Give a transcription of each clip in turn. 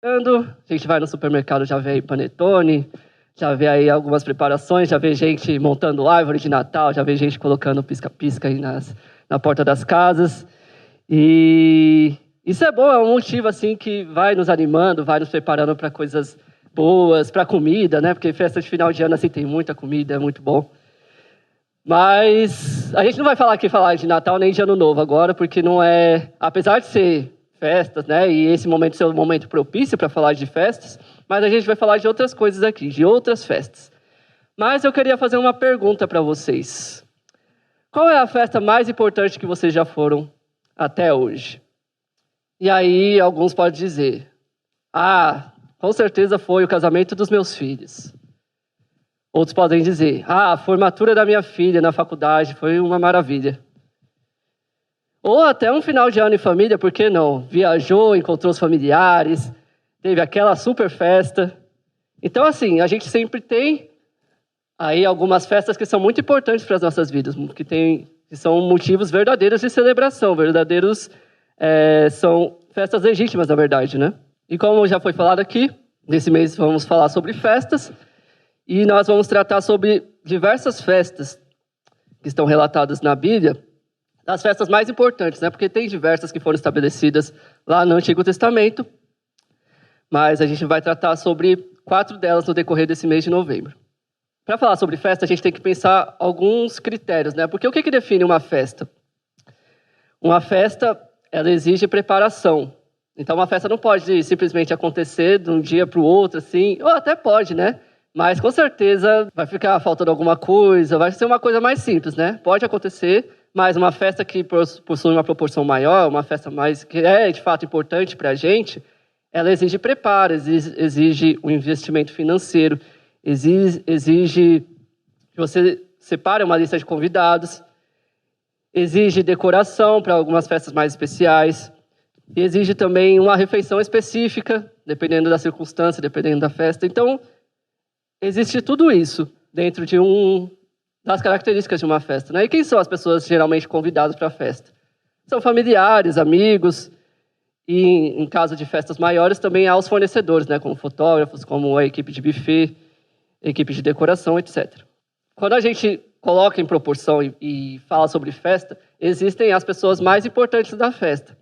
A gente vai no supermercado, já vê aí panetone, já vê aí algumas preparações, já vê gente montando árvore de Natal, já vê gente colocando pisca-pisca aí na porta das casas. E isso é bom, é um motivo assim que vai nos animando, vai nos preparando para coisas boas, para comida, né? Porque festa de final de ano assim tem muita comida, é muito bom. Mas a gente não vai falar de Natal nem de Ano Novo agora, porque não é, apesar de ser festas, né, e esse momento ser um momento propício para falar de festas, mas a gente vai falar de outras coisas aqui, de outras festas. Mas eu queria fazer uma pergunta para vocês. Qual é a festa mais importante que vocês já foram até hoje? E aí alguns podem dizer, com certeza foi o casamento dos meus filhos. Outros podem dizer, a formatura da minha filha na faculdade foi uma maravilha. Ou até um final de ano em família, por que não? Viajou, encontrou os familiares, teve aquela super festa. Então, assim, a gente sempre tem aí algumas festas que são muito importantes para as nossas vidas, que são motivos verdadeiros de celebração, são festas legítimas, na verdade, né? E como já foi falado aqui, nesse mês vamos falar sobre festas, e nós vamos tratar sobre diversas festas que estão relatadas na Bíblia, das festas mais importantes, né? Porque tem diversas que foram estabelecidas lá no Antigo Testamento, mas a gente vai tratar sobre 4 delas no decorrer desse mês de novembro. Para falar sobre festa, a gente tem que pensar alguns critérios, né? Porque o que define uma festa? Uma festa, ela exige preparação. Então, uma festa não pode simplesmente acontecer de um dia para o outro, assim, ou até pode, né? Mas, com certeza, vai ficar faltando alguma coisa, vai ser uma coisa mais simples, né? Pode acontecer, mas uma festa que possui uma proporção maior, uma festa mais que é, de fato, importante para a gente, ela exige preparo, exige um investimento financeiro, exige que você separe uma lista de convidados, exige decoração para algumas festas mais especiais, e exige também uma refeição específica, dependendo da circunstância, dependendo da festa. Então, existe tudo isso dentro das características de uma festa, né? E quem são as pessoas geralmente convidadas para a festa? São familiares, amigos, e em caso de festas maiores também há os fornecedores, né? Como fotógrafos, como a equipe de buffet, equipe de decoração, etc. Quando a gente coloca em proporção e fala sobre festa, existem as pessoas mais importantes da festa.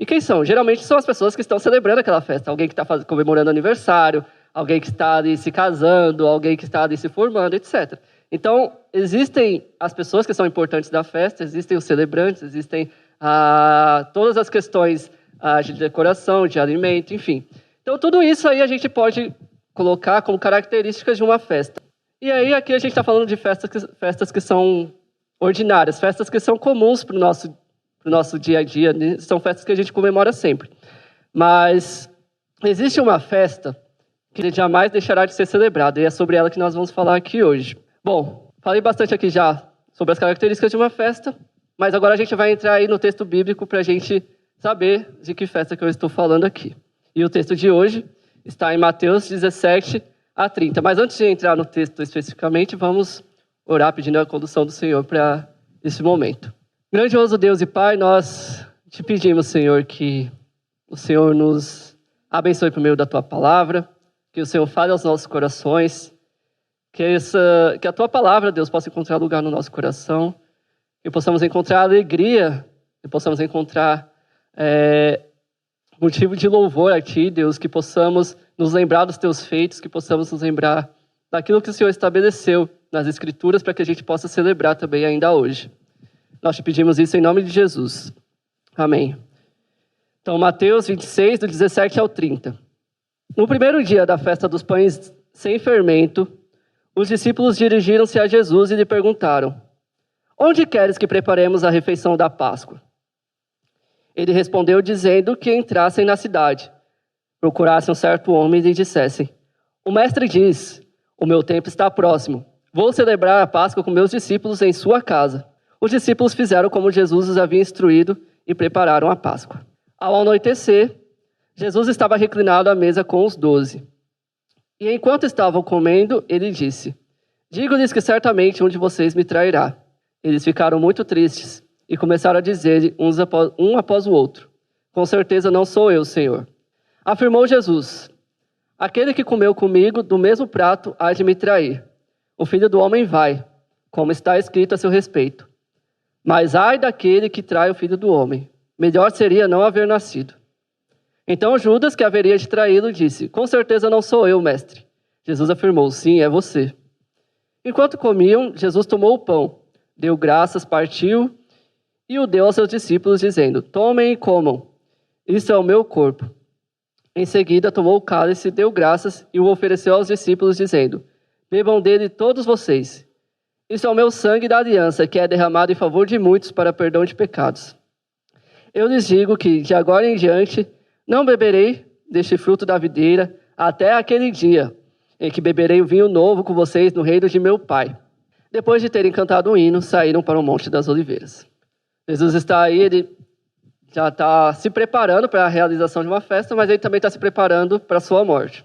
E quem são? Geralmente são as pessoas que estão celebrando aquela festa. Alguém que está comemorando aniversário, alguém que está ali se casando, alguém que está ali se formando, etc. Então, existem as pessoas que são importantes da festa, existem os celebrantes, existem todas as questões de decoração, de alimento, enfim. Então, tudo isso aí a gente pode colocar como características de uma festa. E aí, aqui a gente está falando de festas que são ordinárias, festas que são comuns para o nosso dia a dia, né? São festas que a gente comemora sempre. Mas existe uma festa que jamais deixará de ser celebrada, e é sobre ela que nós vamos falar aqui hoje. Bom, falei bastante aqui já sobre as características de uma festa, mas agora a gente vai entrar aí no texto bíblico para a gente saber de que festa que eu estou falando aqui. E o texto de hoje está em Mateus 17 a 30. Mas antes de entrar no texto especificamente, vamos orar pedindo a condução do Senhor para esse momento. Grandioso Deus e Pai, nós te pedimos, Senhor, que o Senhor nos abençoe por meio da Tua palavra, que o Senhor fale aos nossos corações, que a Tua palavra, Deus, possa encontrar lugar no nosso coração, que possamos encontrar alegria, que possamos encontrar motivo de louvor a Ti, Deus, que possamos nos lembrar dos Teus feitos, que possamos nos lembrar daquilo que o Senhor estabeleceu nas Escrituras para que a gente possa celebrar também ainda hoje. Nós te pedimos isso em nome de Jesus. Amém. Então, Mateus 26, do 17 ao 30. No primeiro dia da festa dos pães sem fermento, os discípulos dirigiram-se a Jesus e lhe perguntaram: onde queres que preparemos a refeição da Páscoa? Ele respondeu dizendo que entrassem na cidade, procurassem um certo homem e lhe dissessem: o mestre diz, o meu tempo está próximo, vou celebrar a Páscoa com meus discípulos em sua casa. Os discípulos fizeram como Jesus os havia instruído e prepararam a Páscoa. Ao anoitecer, Jesus estava reclinado à mesa com os 12. E enquanto estavam comendo, ele disse: digo-lhes que certamente um de vocês me trairá. Eles ficaram muito tristes e começaram a dizer um após o outro: com certeza não sou eu, Senhor. Afirmou Jesus: aquele que comeu comigo do mesmo prato há de me trair. O Filho do Homem vai, como está escrito a seu respeito. Mas ai daquele que trai o Filho do Homem. Melhor seria não haver nascido. Então Judas, que haveria de traí-lo, disse: com certeza não sou eu, mestre. Jesus afirmou: sim, é você. Enquanto comiam, Jesus tomou o pão, deu graças, partiu e o deu aos seus discípulos, dizendo: tomem e comam, isso é o meu corpo. Em seguida, tomou o cálice, deu graças e o ofereceu aos discípulos, dizendo: bebam dele todos vocês. Isso é o meu sangue da aliança, que é derramado em favor de muitos para perdão de pecados. Eu lhes digo que, de agora em diante, não beberei deste fruto da videira até aquele dia em que beberei o vinho novo com vocês no reino de meu Pai. Depois de terem cantado um hino, saíram para o Monte das Oliveiras. Jesus está aí, ele já está se preparando para a realização de uma festa, mas ele também está se preparando para a sua morte.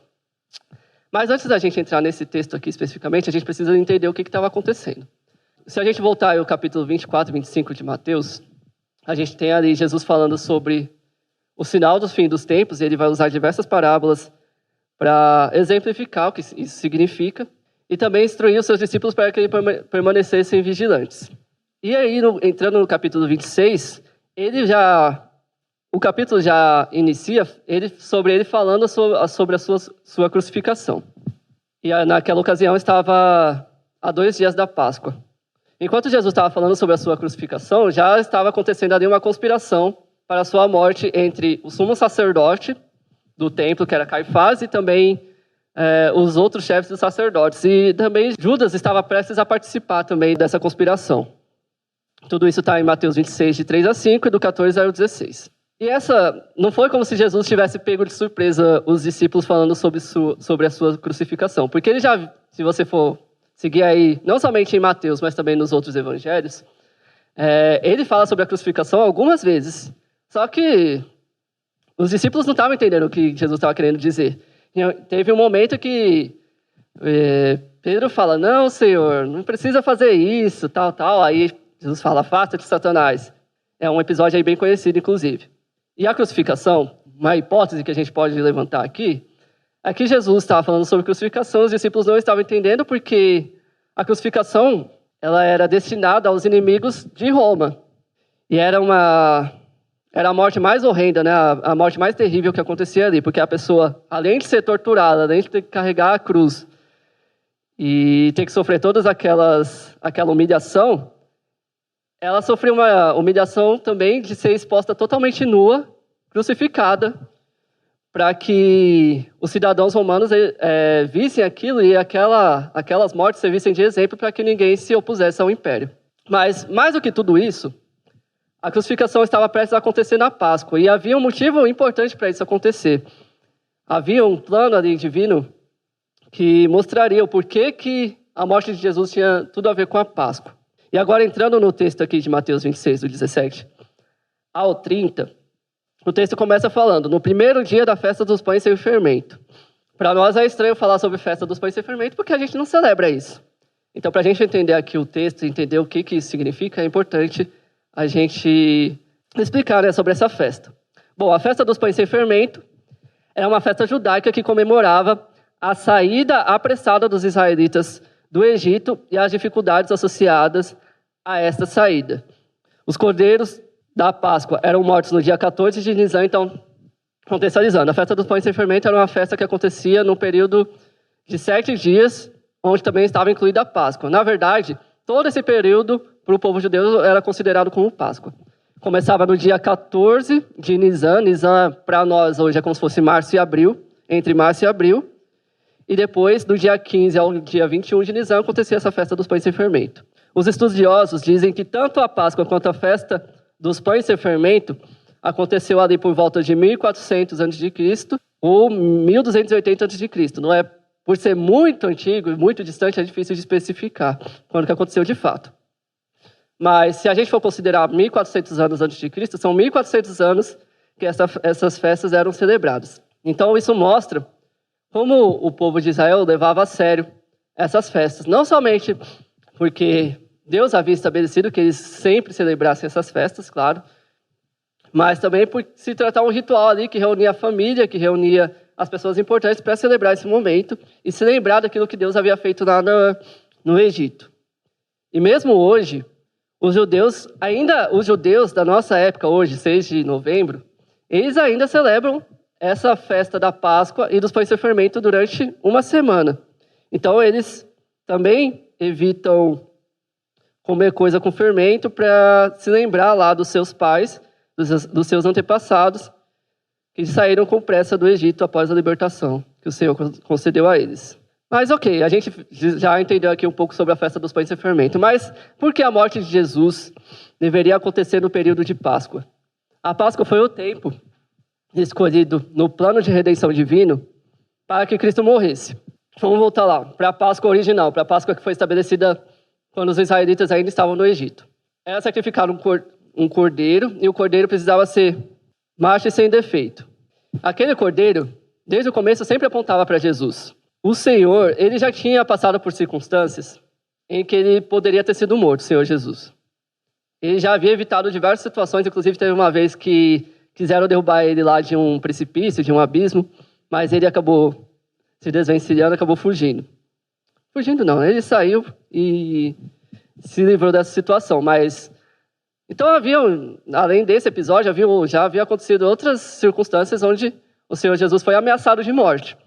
Mas antes da gente entrar nesse texto aqui especificamente, a gente precisa entender o que estava acontecendo. Se a gente voltar ao capítulo 24 e 25 de Mateus, a gente tem ali Jesus falando sobre o sinal do fim dos tempos, e ele vai usar diversas parábolas para exemplificar o que isso significa, e também instruir os seus discípulos para que eles permanecessem vigilantes. E aí, entrando no capítulo 26, o capítulo já inicia sobre ele falando sobre a sua crucificação. E naquela ocasião estava a 2 dias da Páscoa. Enquanto Jesus estava falando sobre a sua crucificação, já estava acontecendo ali uma conspiração para a sua morte entre o sumo sacerdote do templo, que era Caifás, e também os outros chefes dos sacerdotes. E também Judas estava prestes a participar também dessa conspiração. Tudo isso está em Mateus 26, de 3 a 5, e do 14 ao 16. E não foi como se Jesus tivesse pego de surpresa os discípulos falando sobre a sua crucificação. Porque ele já, se você for seguir aí, não somente em Mateus, mas também nos outros evangelhos, ele fala sobre a crucificação algumas vezes. Só que os discípulos não estavam entendendo o que Jesus estava querendo dizer. Teve um momento que Pedro fala: não, Senhor, não precisa fazer isso, tal, tal. Aí Jesus fala: afasta de Satanás. É um episódio aí bem conhecido, inclusive. E a crucificação, uma hipótese que a gente pode levantar aqui, é que Jesus estava falando sobre crucificação, os discípulos não estavam entendendo porque a crucificação ela era destinada aos inimigos de Roma. E era a morte mais horrenda, né? A morte mais terrível que acontecia ali, porque a pessoa, além de ser torturada, além de ter que carregar a cruz e ter que sofrer todas aquela humilhação, ela sofreu uma humilhação também de ser exposta totalmente nua, crucificada, para que os cidadãos romanos vissem aquilo e aquelas mortes servissem de exemplo para que ninguém se opusesse ao império. Mas, mais do que tudo isso, a crucificação estava prestes a acontecer na Páscoa, e havia um motivo importante para isso acontecer. Havia um plano ali divino que mostraria o porquê que a morte de Jesus tinha tudo a ver com a Páscoa. E agora, entrando no texto aqui de Mateus 26, do 17 ao 30, o texto começa falando: no primeiro dia da festa dos pães sem fermento. Para nós é estranho falar sobre festa dos pães sem fermento, porque a gente não celebra isso. Então, para a gente entender aqui o texto, entender o que isso significa, é importante a gente explicar, né, sobre essa festa. Bom, a festa dos pães sem fermento é uma festa judaica que comemorava a saída apressada dos israelitas do Egito e as dificuldades associadas a esta saída. Os cordeiros da Páscoa eram mortos no dia 14 de Nisan, então, contextualizando, a festa dos pães sem fermento era uma festa que acontecia no período de 7 dias, onde também estava incluída a Páscoa. Na verdade, todo esse período, para o povo judeu, era considerado como Páscoa. Começava no dia 14 de Nisan. Nisan, para nós, hoje é como se fosse março e abril, entre março e abril. E depois, do dia 15 ao dia 21 de Nisan, acontecia essa festa dos pães sem fermento. Os estudiosos dizem que tanto a Páscoa quanto a festa dos pães sem fermento aconteceu ali por volta de 1400 a.C. ou 1280 a.C. Não é, por ser muito antigo e muito distante, é difícil de especificar quando que aconteceu de fato. Mas se a gente for considerar 1400 anos antes de Cristo, são 1400 anos que essas festas eram celebradas. Então isso mostra como o povo de Israel levava a sério essas festas. Não somente porque Deus havia estabelecido que eles sempre celebrassem essas festas, claro, mas também por se tratar um ritual ali que reunia a família, que reunia as pessoas importantes para celebrar esse momento e se lembrar daquilo que Deus havia feito lá no Egito. E mesmo hoje, os judeus da nossa época hoje, 6 de novembro, eles ainda celebram essa festa da Páscoa e dos pães sem fermento durante uma semana. Então, eles também evitam comer coisa com fermento para se lembrar lá dos seus pais, dos seus antepassados, que saíram com pressa do Egito após a libertação que o Senhor concedeu a eles. Mas ok, a gente já entendeu aqui um pouco sobre a festa dos pães sem fermento, mas por que a morte de Jesus deveria acontecer no período de Páscoa? A Páscoa foi o tempo escolhido no plano de redenção divino para que Cristo morresse. Vamos voltar lá, para a Páscoa original, para a Páscoa que foi estabelecida quando os israelitas ainda estavam no Egito. Era sacrificar um cordeiro, e o cordeiro precisava ser macho e sem defeito. Aquele cordeiro, desde o começo, sempre apontava para Jesus. O Senhor, ele já tinha passado por circunstâncias em que ele poderia ter sido morto, o Senhor Jesus. Ele já havia evitado diversas situações, inclusive teve uma vez que quiseram derrubar ele lá de um precipício, de um abismo, mas ele acabou se desvencilhando, acabou fugindo. Fugindo não, ele saiu e se livrou dessa situação, mas... Então, além desse episódio, já havia acontecido outras circunstâncias onde o Senhor Jesus foi ameaçado de morte.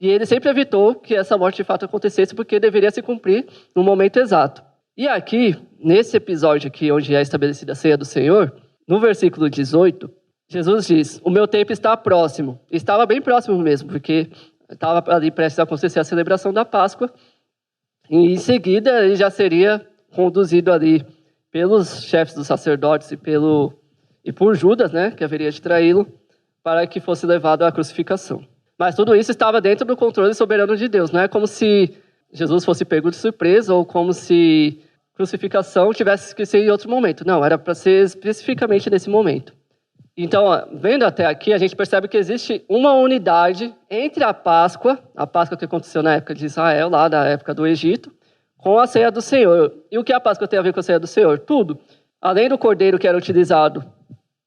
E ele sempre evitou que essa morte de fato acontecesse, porque deveria se cumprir no momento exato. E aqui, nesse episódio aqui, onde é estabelecida a ceia do Senhor, no versículo 18, Jesus diz: o meu tempo está próximo. Estava bem próximo mesmo, porque estava ali prestes a acontecer a celebração da Páscoa. E em seguida, ele já seria conduzido ali pelos chefes dos sacerdotes e por Judas, né, que haveria de traí-lo, para que fosse levado à crucificação. Mas tudo isso estava dentro do controle soberano de Deus. Não é como se Jesus fosse pego de surpresa ou como se crucificação tivesse que ser em outro momento. Não, era para ser especificamente nesse momento. Então, vendo até aqui, a gente percebe que existe uma unidade entre a Páscoa que aconteceu na época de Israel, lá da época do Egito, com a ceia do Senhor. E o que a Páscoa tem a ver com a ceia do Senhor? Tudo. Além do cordeiro que era utilizado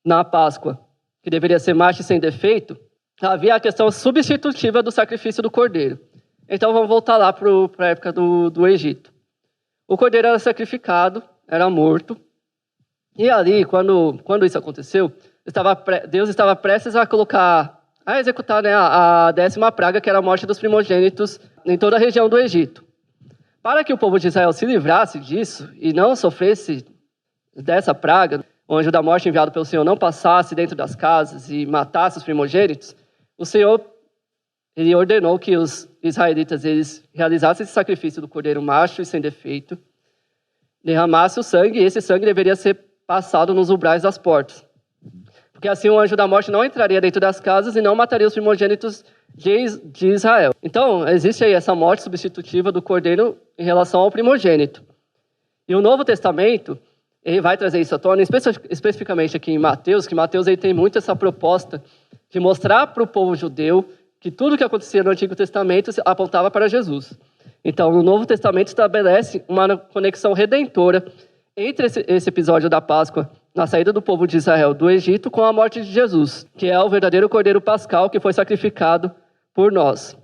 na Páscoa, que deveria ser macho e sem defeito, havia a questão substitutiva do sacrifício do cordeiro. Então vamos voltar lá para a época do Egito. O cordeiro era sacrificado, era morto. E ali, quando isso aconteceu, Deus estava prestes a executar, né, a 10ª praga, que era a morte dos primogênitos em toda a região do Egito. Para que o povo de Israel se livrasse disso e não sofresse dessa praga, o anjo da morte enviado pelo Senhor não passasse dentro das casas e matasse os primogênitos, o Senhor ele ordenou que os israelitas eles realizassem esse sacrifício do cordeiro macho e sem defeito, derramasse o sangue, e esse sangue deveria ser passado nos umbrais das portas. Porque assim o anjo da morte não entraria dentro das casas e não mataria os primogênitos de Israel. Então, existe aí essa morte substitutiva do cordeiro em relação ao primogênito. E o Novo Testamento, ele vai trazer isso à tona, especificamente aqui em Mateus, que Mateus ele tem muito essa proposta de mostrar para o povo judeu que tudo que acontecia no Antigo Testamento apontava para Jesus. Então, o Novo Testamento estabelece uma conexão redentora entre esse episódio da Páscoa, na saída do povo de Israel do Egito, com a morte de Jesus, que é o verdadeiro cordeiro pascal que foi sacrificado por nós.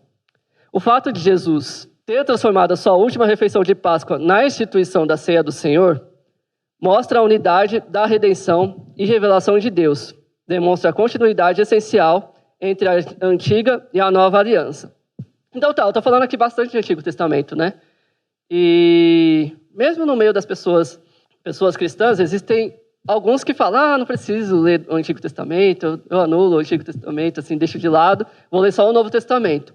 O fato de Jesus ter transformado a sua última refeição de Páscoa na instituição da ceia do Senhor mostra a unidade da redenção e revelação de Deus. Demonstra a continuidade essencial entre a antiga e a nova aliança. Então eu estou falando aqui bastante do Antigo Testamento, né? E mesmo no meio das pessoas cristãs, existem alguns que falam, não preciso ler o Antigo Testamento, eu anulo o Antigo Testamento, assim, deixo de lado, vou ler só o Novo Testamento.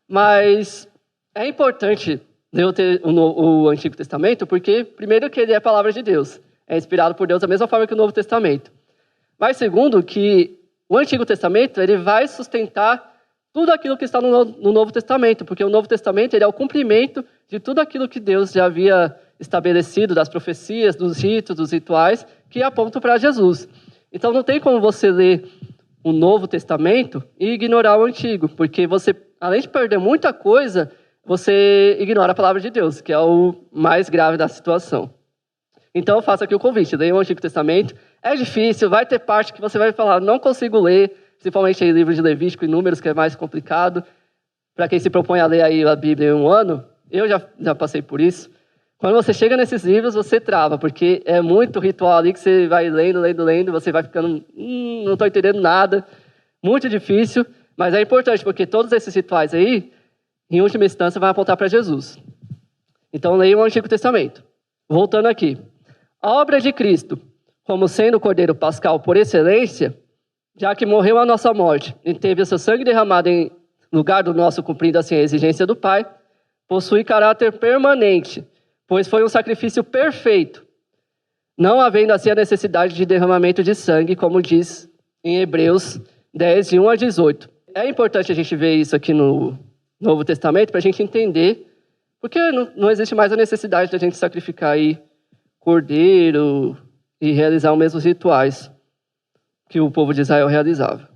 Mas é importante ler o Antigo Testamento, porque, primeiro, que ele é a palavra de Deus, é inspirado por Deus da mesma forma que o Novo Testamento. Mas, segundo, que o Antigo Testamento ele vai sustentar tudo aquilo que está no Novo Testamento, porque o Novo Testamento ele é o cumprimento de tudo aquilo que Deus já havia estabelecido, das profecias, dos ritos, dos rituais, que apontam para Jesus. Então não tem como você ler o Novo Testamento e ignorar o Antigo, porque você, além de perder muita coisa, você ignora a palavra de Deus, que é o mais grave da situação. Então eu faço aqui o convite, leia o Antigo Testamento, É difícil, vai ter parte que você vai falar, não consigo ler, principalmente aí livro de Levítico e Números, que é mais complicado. Para quem se propõe a ler aí a Bíblia em um ano, eu já passei por isso. Quando você chega nesses livros, você trava, porque é muito ritual ali que você vai lendo, você vai ficando, não estou entendendo nada, muito difícil, mas é importante, porque todos esses rituais aí, em última instância, vão apontar para Jesus. Então, leia o Antigo Testamento. Voltando aqui. A obra de Cristo, como sendo o Cordeiro Pascal por excelência, já que morreu a nossa morte e teve o seu sangue derramado em lugar do nosso, cumprindo assim a exigência do Pai, possui caráter permanente, pois foi um sacrifício perfeito, não havendo assim a necessidade de derramamento de sangue, como diz em Hebreus 10, de 1 a 18. É importante a gente ver isso aqui no Novo Testamento para a gente entender, porque não existe mais a necessidade de a gente sacrificar aí cordeiro e realizar os mesmos rituais que o povo de Israel realizava.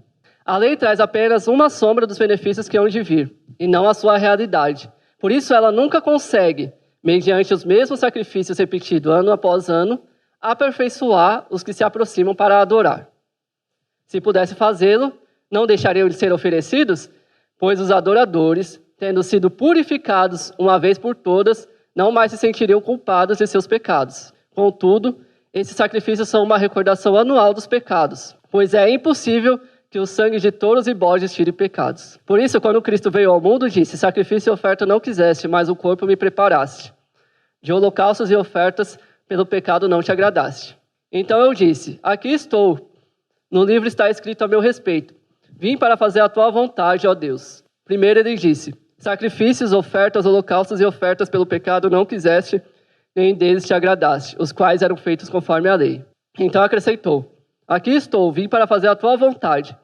A lei traz apenas uma sombra dos benefícios que hão de vir, e não a sua realidade. Por isso, ela nunca consegue, mediante os mesmos sacrifícios repetidos ano após ano, aperfeiçoar os que se aproximam para adorar. Se pudesse fazê-lo, não deixariam de ser oferecidos, pois os adoradores, tendo sido purificados uma vez por todas, não mais se sentiriam culpados de seus pecados. Contudo, esses sacrifícios são uma recordação anual dos pecados, pois é impossível que o sangue de touros e bodes tire pecados. Por isso, quando Cristo veio ao mundo, disse: sacrifício e oferta não quiseste, mas o corpo me preparaste. De holocaustos e ofertas pelo pecado não te agradaste. Então eu disse: aqui estou. No livro está escrito a meu respeito: vim para fazer a tua vontade, ó Deus. Primeiro ele disse: sacrifícios, ofertas, holocaustos e ofertas pelo pecado não quiseste, nem deles te agradaste, os quais eram feitos conforme a lei. Então acrescentou: aqui estou, vim para fazer a tua vontade.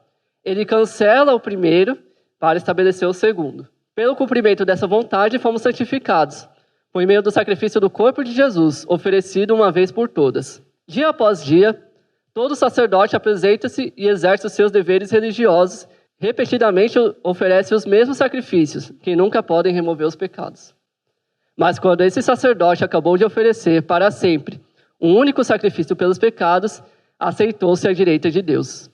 Ele cancela o primeiro para estabelecer o segundo. Pelo cumprimento dessa vontade, fomos santificados, por meio do sacrifício do corpo de Jesus, oferecido uma vez por todas. Dia após dia, todo sacerdote apresenta-se e exerce os seus deveres religiosos, repetidamente oferece os mesmos sacrifícios, que nunca podem remover os pecados. Mas quando esse sacerdote acabou de oferecer para sempre um único sacrifício pelos pecados, aceitou-se à direita de Deus.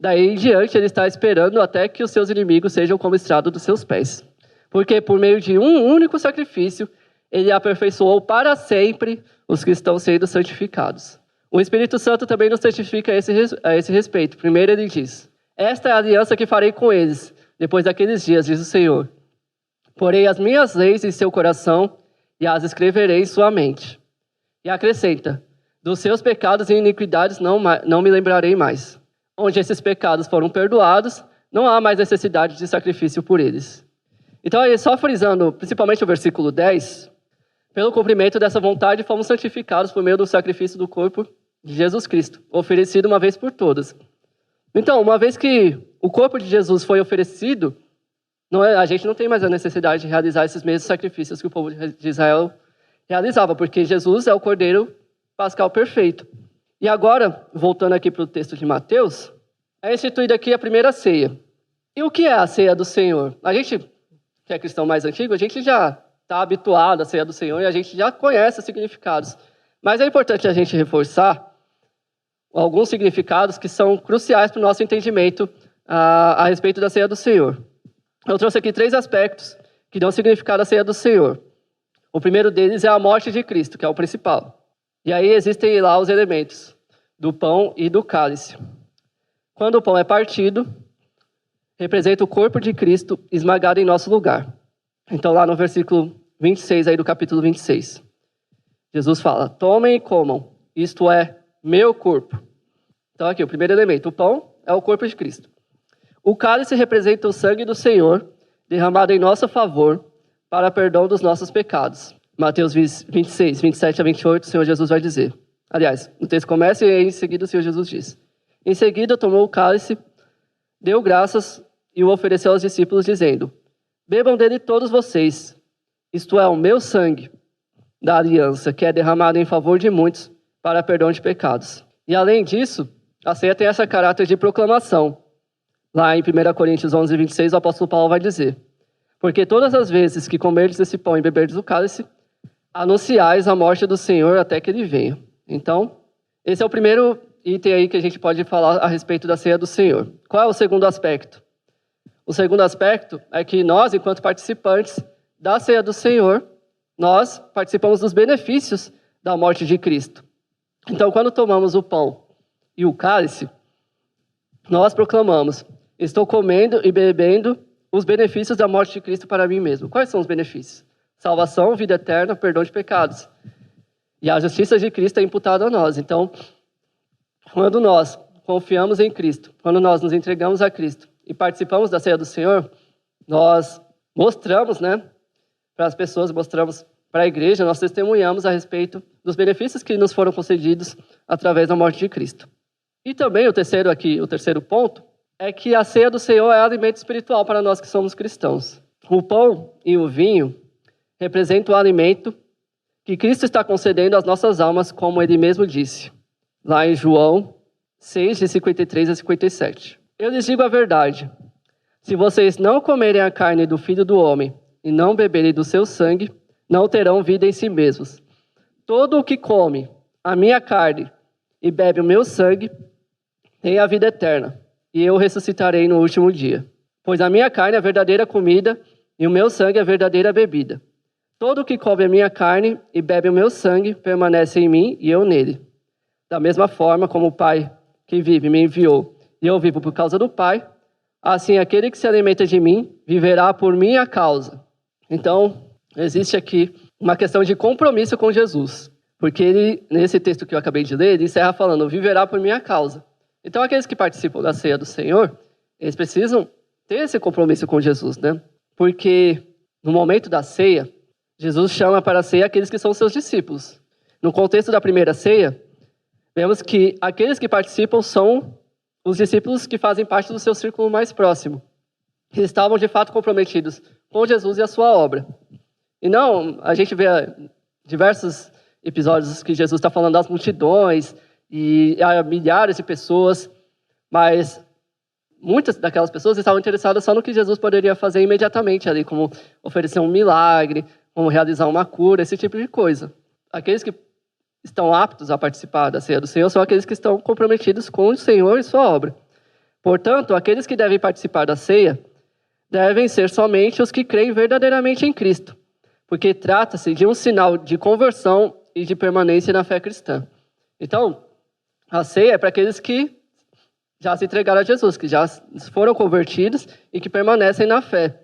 Daí em diante ele está esperando até que os seus inimigos sejam como estrado dos seus pés. Porque por meio de um único sacrifício, ele aperfeiçoou para sempre os que estão sendo santificados. O Espírito Santo também nos santifica a esse respeito. Primeiro ele diz: esta é a aliança que farei com eles, depois daqueles dias, diz o Senhor. Porei as minhas leis em seu coração e as escreverei em sua mente. E acrescenta: dos seus pecados e iniquidades não me lembrarei mais. Onde esses pecados foram perdoados, não há mais necessidade de sacrifício por eles. Então, aí, só frisando, principalmente o versículo 10, pelo cumprimento dessa vontade, fomos santificados por meio do sacrifício do corpo de Jesus Cristo, oferecido uma vez por todas. Então, uma vez que o corpo de Jesus foi oferecido, a gente não tem mais a necessidade de realizar esses mesmos sacrifícios que o povo de Israel realizava, porque Jesus é o Cordeiro Pascal perfeito. E agora, voltando aqui para o texto de Mateus, é instituída aqui a primeira ceia. E o que é a ceia do Senhor? A gente, que é cristão mais antigo, a gente já está habituado à ceia do Senhor e a gente já conhece os significados. Mas é importante a gente reforçar alguns significados que são cruciais para o nosso entendimento a respeito da ceia do Senhor. Eu trouxe aqui 3 aspectos que dão significado à ceia do Senhor. O primeiro deles é a morte de Cristo, que é o principal. E aí existem lá os elementos do pão e do cálice. Quando o pão é partido, representa o corpo de Cristo esmagado em nosso lugar. Então lá no versículo 26 aí do capítulo 26, Jesus fala: tomem e comam, isto é meu corpo. Então aqui o primeiro elemento, o pão é o corpo de Cristo. O cálice representa o sangue do Senhor derramado em nosso favor para perdão dos nossos pecados. Mateus 26, 27 a 28, o Senhor Jesus vai dizer. Aliás, o texto começa e em seguida o Senhor Jesus diz: em seguida tomou o cálice, deu graças e o ofereceu aos discípulos, dizendo: bebam dele todos vocês, isto é o meu sangue da aliança, que é derramado em favor de muitos para perdão de pecados. E além disso, a ceia tem esse caráter de proclamação. Lá em 1 Coríntios 11, 26, o apóstolo Paulo vai dizer: porque todas as vezes que comerdes esse pão e beberdes o cálice, anunciais a morte do Senhor até que ele venha. Então, esse é o primeiro item aí que a gente pode falar a respeito da ceia do Senhor. Qual é o segundo aspecto? O segundo aspecto é que nós, enquanto participantes da ceia do Senhor, nós participamos dos benefícios da morte de Cristo. Então, quando tomamos o pão e o cálice, nós proclamamos: estou comendo e bebendo os benefícios da morte de Cristo para mim mesmo. Quais são os benefícios? Salvação, vida eterna, perdão de pecados. E a justiça de Cristo é imputada a nós. Então, quando nós confiamos em Cristo, quando nós nos entregamos a Cristo e participamos da ceia do Senhor, nós mostramos, para as pessoas, mostramos para a igreja, nós testemunhamos a respeito dos benefícios que nos foram concedidos através da morte de Cristo. E também o terceiro ponto, é que a ceia do Senhor é alimento espiritual para nós que somos cristãos. O pão e o vinho representam o alimento que Cristo está concedendo às nossas almas, como ele mesmo disse, lá em João 6, de 53 a 57. Eu lhes digo a verdade: se vocês não comerem a carne do Filho do Homem e não beberem do seu sangue, não terão vida em si mesmos. Todo o que come a minha carne e bebe o meu sangue tem a vida eterna, e eu ressuscitarei no último dia. Pois a minha carne é a verdadeira comida e o meu sangue é a verdadeira bebida. Todo o que come a minha carne e bebe o meu sangue permanece em mim e eu nele. Da mesma forma como o Pai que vive me enviou e eu vivo por causa do Pai, assim aquele que se alimenta de mim viverá por minha causa. Então, existe aqui uma questão de compromisso com Jesus. Porque ele, nesse texto que eu acabei de ler, ele encerra falando: viverá por minha causa. Então, aqueles que participam da ceia do Senhor, eles precisam ter esse compromisso com Jesus, Porque no momento da ceia, Jesus chama para a ceia aqueles que são seus discípulos. No contexto da primeira ceia, vemos que aqueles que participam são os discípulos que fazem parte do seu círculo mais próximo, que estavam de fato comprometidos com Jesus e a sua obra. E não, a gente vê diversos episódios que Jesus está falando das multidões e a milhares de pessoas, mas muitas daquelas pessoas estavam interessadas só no que Jesus poderia fazer imediatamente ali, como oferecer um milagre, como realizar uma cura, esse tipo de coisa. Aqueles que estão aptos a participar da ceia do Senhor são aqueles que estão comprometidos com o Senhor e sua obra. Portanto, aqueles que devem participar da ceia devem ser somente os que creem verdadeiramente em Cristo, porque trata-se de um sinal de conversão e de permanência na fé cristã. Então, a ceia é para aqueles que já se entregaram a Jesus, que já foram convertidos e que permanecem na fé.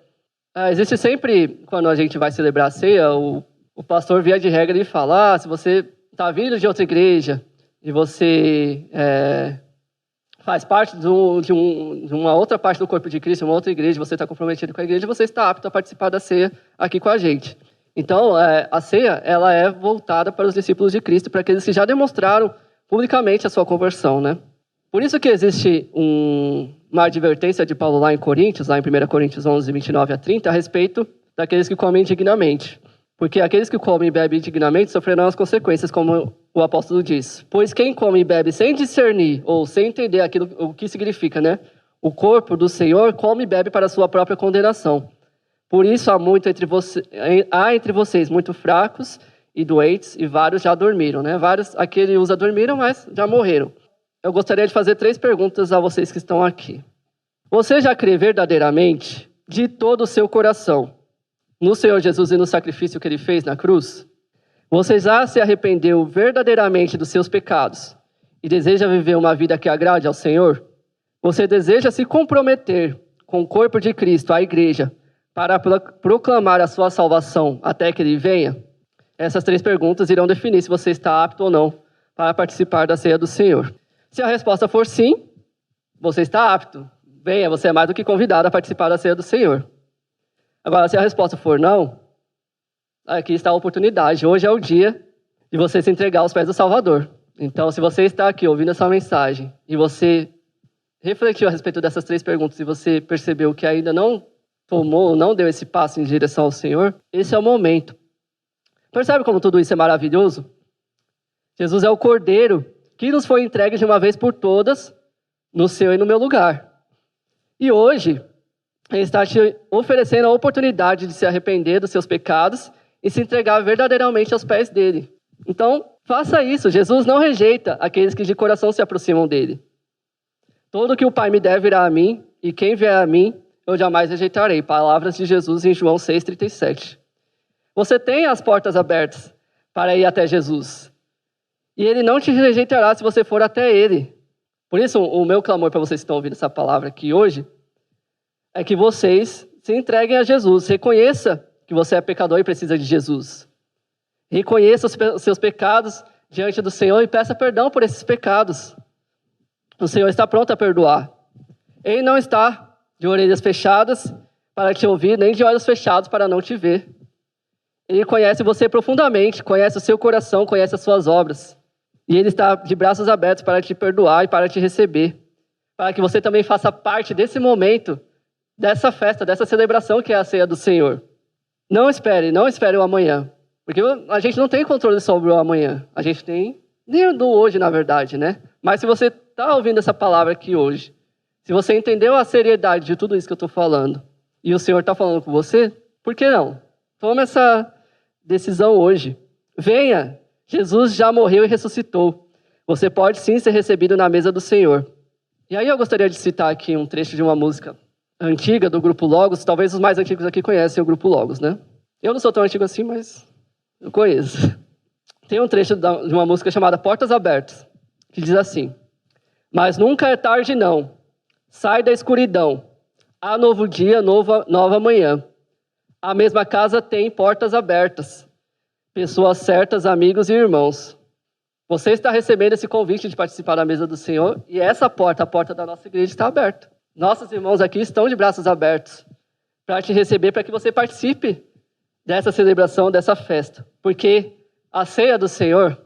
Existe sempre, quando a gente vai celebrar a ceia, o pastor, via de regra, ele fala: se você está vindo de outra igreja e você faz parte de uma outra parte do corpo de Cristo, uma outra igreja, você está comprometido com a igreja, você está apto a participar da ceia aqui com a gente. Então, a ceia ela é voltada para os discípulos de Cristo, para aqueles que já demonstraram publicamente a sua conversão, Por isso que existe uma advertência de Paulo lá em Coríntios, lá em 1 Coríntios 11, 29 a 30, a respeito daqueles que comem indignamente. Porque aqueles que comem e bebem indignamente sofrerão as consequências, como o apóstolo diz. Pois quem come e bebe sem discernir, ou sem entender o que significa, o corpo do Senhor, come e bebe para a sua própria condenação. Por isso há entre vocês muito fracos e doentes, e vários já dormiram. Vários, aqui ele usa dormiram, mas já morreram. Eu gostaria de fazer 3 perguntas a vocês que estão aqui. Você já crê verdadeiramente, de todo o seu coração, no Senhor Jesus e no sacrifício que Ele fez na cruz? Você já se arrependeu verdadeiramente dos seus pecados e deseja viver uma vida que agrade ao Senhor? Você deseja se comprometer com o corpo de Cristo, a igreja, para proclamar a sua salvação até que Ele venha? Essas 3 perguntas irão definir se você está apto ou não para participar da ceia do Senhor. Se a resposta for sim, você está apto. Venha, você é mais do que convidado a participar da ceia do Senhor. Agora, se a resposta for não, aqui está a oportunidade. Hoje é o dia de você se entregar aos pés do Salvador. Então, se você está aqui ouvindo essa mensagem e você refletiu a respeito dessas 3 perguntas e você percebeu que ainda não deu esse passo em direção ao Senhor, esse é o momento. Percebe como tudo isso é maravilhoso? Jesus é o Cordeiro que nos foi entregue de uma vez por todas no seu e no meu lugar. E hoje, Ele está te oferecendo a oportunidade de se arrepender dos seus pecados e se entregar verdadeiramente aos pés dele. Então, faça isso. Jesus não rejeita aqueles que de coração se aproximam dele. Todo que o Pai me der virá a mim, e quem vier a mim, eu jamais rejeitarei. Palavras de Jesus em João 6,37. Você tem as portas abertas para ir até Jesus. E ele não te rejeitará se você for até ele. Por isso, o meu clamor para vocês que estão ouvindo essa palavra aqui hoje, é que vocês se entreguem a Jesus. Reconheça que você é pecador e precisa de Jesus. Reconheça os seus pecados diante do Senhor e peça perdão por esses pecados. O Senhor está pronto a perdoar. Ele não está de orelhas fechadas para te ouvir, nem de olhos fechados para não te ver. Ele conhece você profundamente, conhece o seu coração, conhece as suas obras. E Ele está de braços abertos para te perdoar e para te receber. Para que você também faça parte desse momento, dessa festa, dessa celebração que é a ceia do Senhor. Não espere o amanhã. Porque a gente não tem controle sobre o amanhã. A gente tem nem do hoje, na verdade, né? Mas se você está ouvindo essa palavra aqui hoje, se você entendeu a seriedade de tudo isso que eu estou falando, e o Senhor está falando com você, por que não? Tome essa decisão hoje. Venha, Jesus já morreu e ressuscitou. Você pode sim ser recebido na mesa do Senhor. E aí eu gostaria de citar aqui um trecho de uma música antiga do Grupo Logos. Talvez os mais antigos aqui conhecem o Grupo Logos, né? Eu não sou tão antigo assim, mas eu conheço. Tem um trecho de uma música chamada Portas Abertas, que diz assim: mas nunca é tarde não, sai da escuridão, há novo dia, nova manhã. A mesma casa tem portas abertas, pessoas certas, amigos e irmãos. Você está recebendo esse convite de participar da mesa do Senhor, e essa porta, a porta da nossa igreja, está aberta. Nossos irmãos aqui estão de braços abertos para te receber, para que você participe dessa celebração, dessa festa. Porque a ceia do Senhor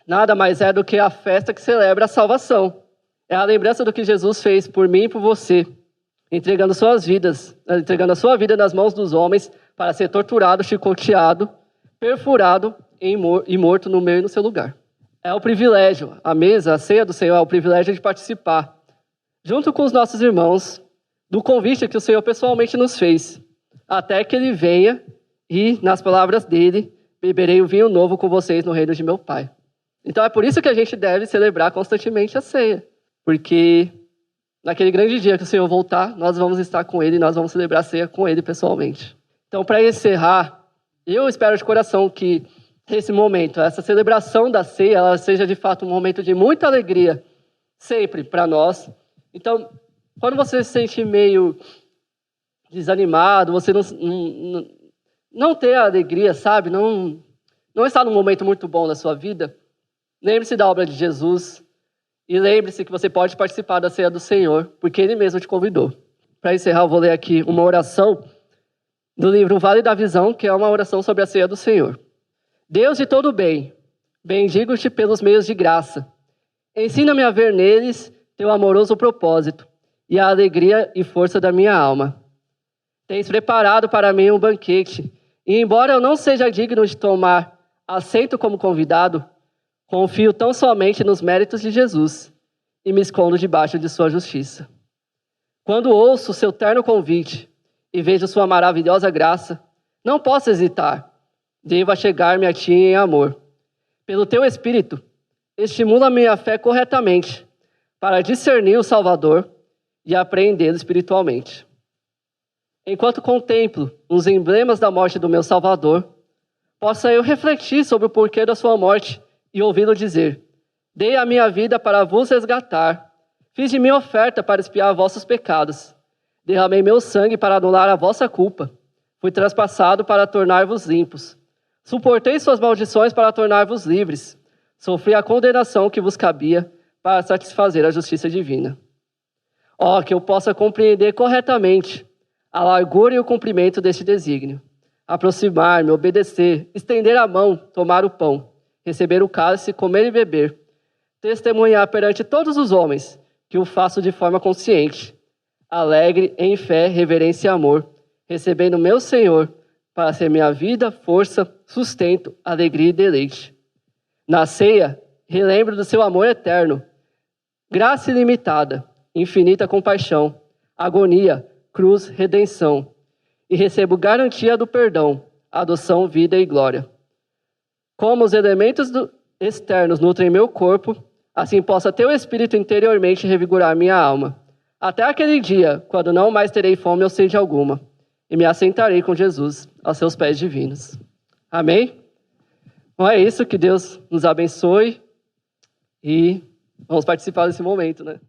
nada mais é do que a festa que celebra a salvação. É a lembrança do que Jesus fez por mim e por você, entregando a sua vida nas mãos dos homens para ser torturado, chicoteado, perfurado e morto no meu e no seu lugar. É o privilégio, a mesa, a ceia do Senhor é o privilégio de participar, junto com os nossos irmãos, do convite que o Senhor pessoalmente nos fez, até que Ele venha e, nas palavras dele, beberei o vinho novo com vocês no reino de meu Pai. Então é por isso que a gente deve celebrar constantemente a ceia, porque naquele grande dia que o Senhor voltar, nós vamos estar com Ele e nós vamos celebrar a ceia com Ele pessoalmente. Então, para encerrar, eu espero de coração que esse momento, essa celebração da ceia, ela seja de fato um momento de muita alegria, sempre para nós. Então, quando você se sente meio desanimado, você não ter a alegria, sabe? Não está num momento muito bom da sua vida, lembre-se da obra de Jesus e lembre-se que você pode participar da ceia do Senhor, porque Ele mesmo te convidou. Para encerrar, eu vou ler aqui uma oração do livro O Vale da Visão, que é uma oração sobre a ceia do Senhor. Deus de todo bem, bendigo-te pelos meios de graça. Ensina-me a ver neles teu amoroso propósito e a alegria e força da minha alma. Tens preparado para mim um banquete, e embora eu não seja digno de tomar assento como convidado, confio tão somente nos méritos de Jesus e me escondo debaixo de sua justiça. Quando ouço seu terno convite e vejo sua maravilhosa graça, não posso hesitar. Devo chegar-me a ti em amor. Pelo teu Espírito, estimula a minha fé corretamente para discernir o Salvador e apreendê-lo espiritualmente. Enquanto contemplo os emblemas da morte do meu Salvador, possa eu refletir sobre o porquê da sua morte e ouvi-lo dizer: dei a minha vida para vos resgatar, fiz de mim oferta para expiar vossos pecados, derramei meu sangue para anular a vossa culpa, fui traspassado para tornar-vos limpos, suportei suas maldições para tornar-vos livres, sofri a condenação que vos cabia para satisfazer a justiça divina. Ó, que eu possa compreender corretamente a largura e o comprimento deste desígnio, aproximar-me, obedecer, estender a mão, tomar o pão, receber o cálice, comer e beber, testemunhar perante todos os homens que o faço de forma consciente, alegre, em fé, reverência e amor, recebendo meu Senhor para ser minha vida, força, sustento, alegria e deleite. Na ceia, relembro do seu amor eterno, graça ilimitada, infinita compaixão, agonia, cruz, redenção, e recebo garantia do perdão, adoção, vida e glória. Como os elementos externos nutrem meu corpo, assim possa teu Espírito interiormente revigorar minha alma. Até aquele dia, quando não mais terei fome ou sede alguma, e me assentarei com Jesus aos seus pés divinos. Amém? Então é isso, que Deus nos abençoe e vamos participar desse momento, né?